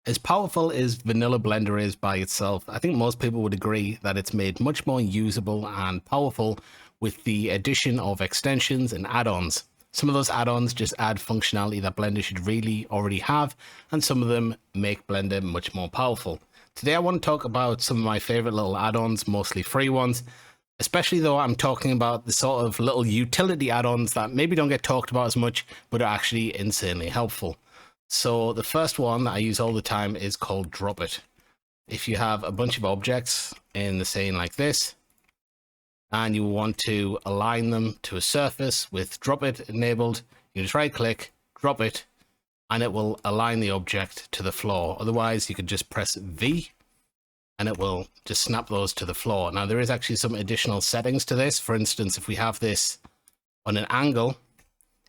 As powerful as vanilla Blender is by itself, I think most people would agree that it's made much more usable and powerful with the addition of extensions and add-ons. Some of those add-ons just add functionality that Blender should really already have, and some of them make Blender much more powerful. Today I want to talk about some of my favorite little add-ons, mostly free ones, especially though I'm talking about the sort of little utility add-ons that maybe don't get talked about as much, but are actually insanely helpful. So the first one that I use all the time is called Drop It. If you have a bunch of objects in the scene like this, and you want to align them to a surface with Drop It enabled, you just right click, drop it, and it will align the object to the floor. Otherwise, you could just press V, and it will just snap those to the floor. Now, there is actually some additional settings to this. For instance, if we have this on an angle,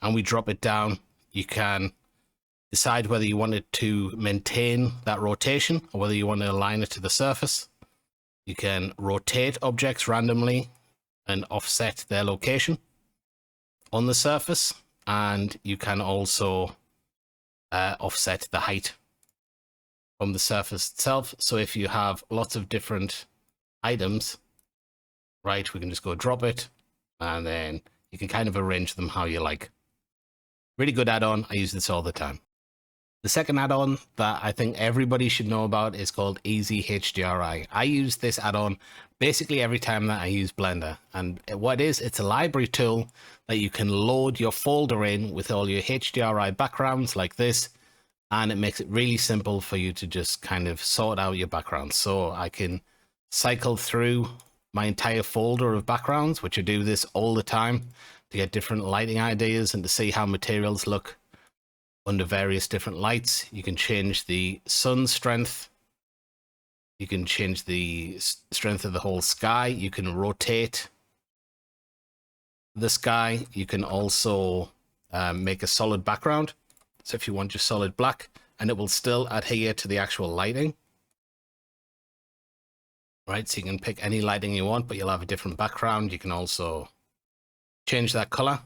and we drop it down, you can decide whether you want it to maintain that rotation or whether you want to align it to the surface. You can rotate objects randomly and offset their location on the surface, and you can also offset the height from the surface itself. So if you have lots of different items, right, we can just go drop it, and then you can kind of arrange them how you like. Really good add-on. I use this all the time. The second add-on that I think everybody should know about is called Easy HDRI. I use this add-on basically every time that I use Blender. And what it is, it's a library tool that you can load your folder in with all your HDRI backgrounds like this. And it makes it really simple for you to just kind of sort out your backgrounds. So I can cycle through my entire folder of backgrounds, which I do this all the time to get different lighting ideas and to see how materials look under various different lights. You can change the sun strength. You can change the strength of the whole sky. You can rotate the sky. You can also make a solid background. So if you want just solid black, and it will still adhere to the actual lighting. Right, so you can pick any lighting you want, but you'll have a different background. You can also change that color.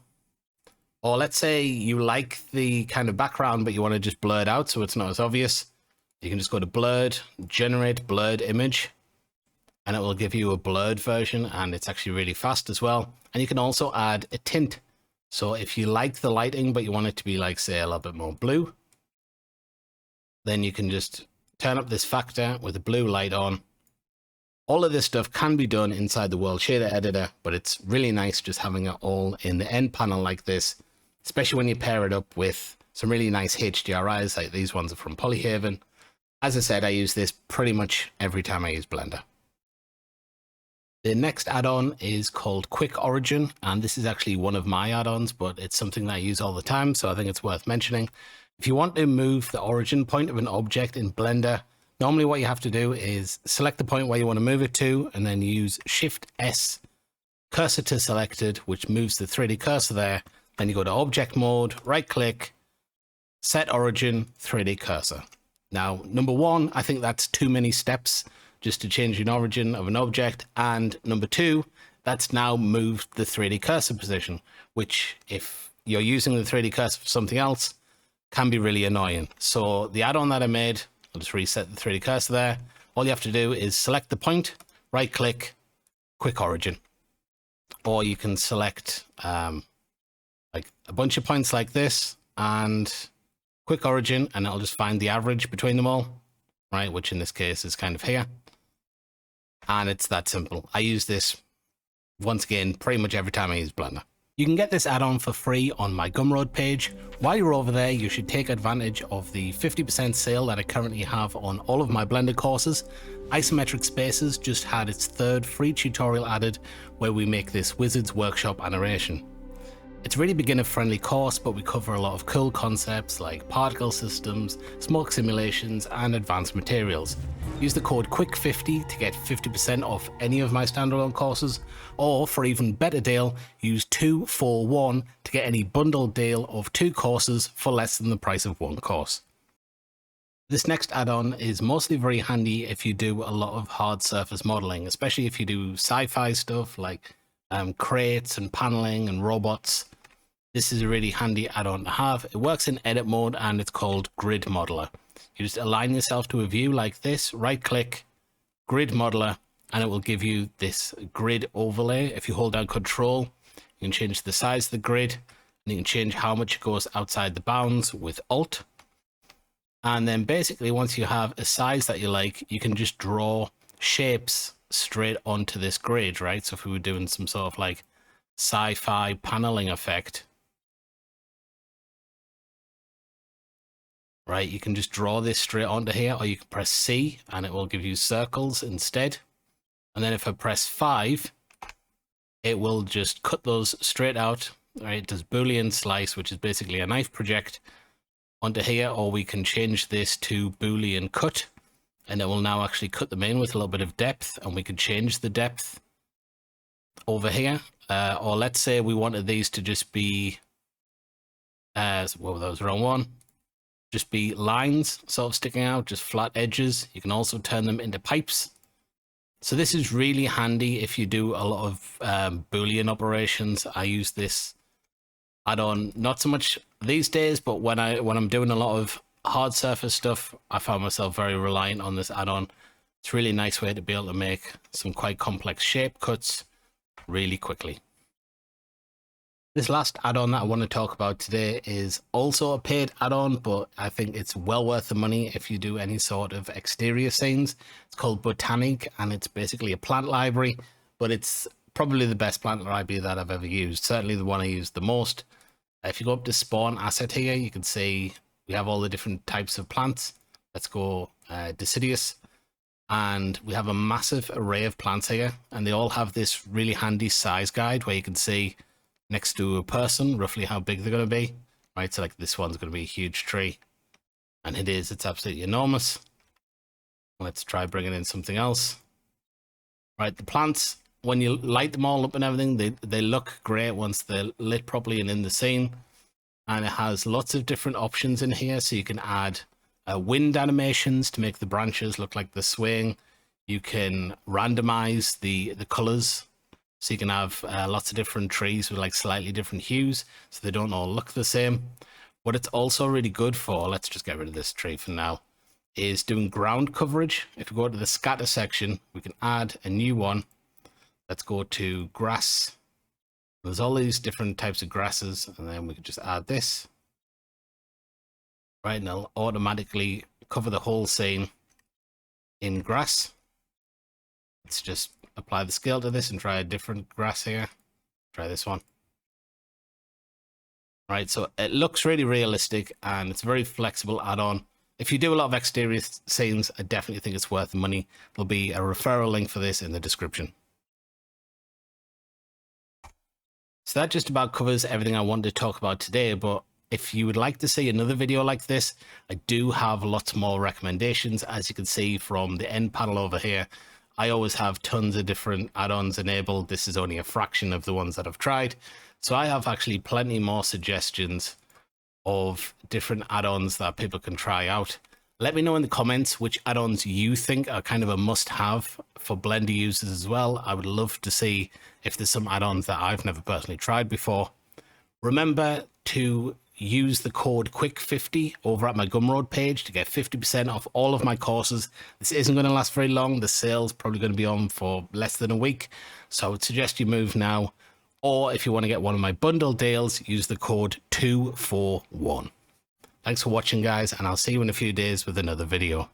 Or let's say you like the kind of background, but you want to just blur it out so it's not as obvious. You can just go to blurred, generate blurred image, and it will give you a blurred version, and it's actually really fast as well. And you can also add a tint. So if you like the lighting, but you want it to be like, say, a little bit more blue, then you can just turn up this factor with a blue light on. All of this stuff can be done inside the World Shader Editor, but it's really nice just having it all in the end panel like this, especially when you pair it up with some really nice HDRIs, like these ones are from Polyhaven. As I said, I use this pretty much every time I use Blender. The next add-on is called Quick Origin, and this is actually one of my add-ons, but it's something that I use all the time, so I think it's worth mentioning. If you want to move the origin point of an object in Blender, normally what you have to do is select the point where you want to move it to, and then use Shift-S, cursor to selected, which moves the 3D cursor there. Then you go to Object Mode, right-click, Set Origin, 3D Cursor. Now, number one, I think that's too many steps just to change an origin of an object. And number two, that's now moved the 3D cursor position, which if you're using the 3D cursor for something else, can be really annoying. So the add-on that I made, I'll just reset the 3D cursor there. All you have to do is select the point, right-click, Quick Origin. Or you can select like a bunch of points like this and Quick Origin, and it'll just find the average between them all, right? Which in this case is kind of here. And it's that simple. I use this, once again, pretty much every time I use Blender. You can get this add-on for free on my Gumroad page. While you're over there, you should take advantage of the 50% sale that I currently have on all of my Blender courses. Isometric Spaces just had its third free tutorial added, where we make this Wizard's Workshop animation. It's a really beginner-friendly course, but we cover a lot of cool concepts like particle systems, smoke simulations, and advanced materials. Use the code QUICK50 to get 50% off any of my standalone courses, or for even better deal, use 2 for 1 to get any bundled deal of 2 courses for less than the price of 1 course. This next add-on is mostly very handy if you do a lot of hard surface modeling, especially if you do sci-fi stuff like crates and paneling and robots. This is a really handy add-on to have. It works in edit mode, and it's called Grid Modeler. You just align yourself to a view like this, right click, grid modeler, and it will give you this grid overlay. If you hold down Control, you can change the size of the grid, and you can change how much it goes outside the bounds with Alt. And then basically once you have a size that you like, you can just draw shapes straight onto this grid, right? So if we were doing some sort of like sci-fi paneling effect, right, you can just draw this straight onto here, or you can press C and it will give you circles instead. And then if I press 5, it will just cut those straight out, right? It does Boolean slice, which is basically a knife project onto here, or we can change this to Boolean cut, and it will now actually cut them in with a little bit of depth, and we can change the depth over here. Or let's say we wanted these to just be, well, that was the wrong one. Just be lines sort of sticking out, just flat edges. You can also turn them into pipes. So this is really handy if you do a lot of Boolean operations. I use this add-on not so much these days, but when I'm doing a lot of hard surface stuff, I found myself very reliant on this add-on. It's a really nice way to be able to make some quite complex shape cuts really quickly. This last add-on that I want to talk about today is also a paid add-on, but I think it's well worth the money if you do any sort of exterior scenes. It's called Botanique, and it's basically a plant library, but it's probably the best plant library that I've ever used. Certainly the one I used the most. If you go up to spawn asset here, you can see we have all the different types of plants. Let's go deciduous. And we have a massive array of plants here, and they all have this really handy size guide where you can see next to a person roughly how big they're going to be, right? So like this one's going to be a huge tree, and it's absolutely enormous. Let's try bringing in something else. Right, the plants, when you light them all up and everything, they look great once they're lit properly and in the scene. And it has lots of different options in here, so you can add wind animations to make the branches look like they're swaying. You can randomize the colors, so you can have lots of different trees with like slightly different hues, so they don't all look the same. What it's also really good for, let's just get rid of this tree for now, is doing ground coverage. If we go to the scatter section, we can add a new one. Let's go to grass. There's all these different types of grasses, and then we can just add this. Right, and it'll automatically cover the whole scene in grass. Let's just apply the scale to this and try a different grass here. Try this one. Right, so it looks really realistic, and it's a very flexible add-on. If you do a lot of exterior scenes, I definitely think it's worth the money. There'll be a referral link for this in the description. So that just about covers everything I wanted to talk about today, but if you would like to see another video like this, I do have lots more recommendations. As you can see from the end panel over here, I always have tons of different add-ons enabled. This is only a fraction of the ones that I've tried. So I have actually plenty more suggestions of different add-ons that people can try out. Let me know in the comments which add-ons you think are kind of a must-have for Blender users as well. I would love to see if there's some add-ons that I've never personally tried before. Remember to use the code QUICK50 over at my Gumroad page to get 50% off all of my courses. This isn't going to last very long. The sale's probably going to be on for less than a week. So I would suggest you move now. Or if you want to get one of my bundle deals, use the code 241. Thanks for watching, guys, and I'll see you in a few days with another video.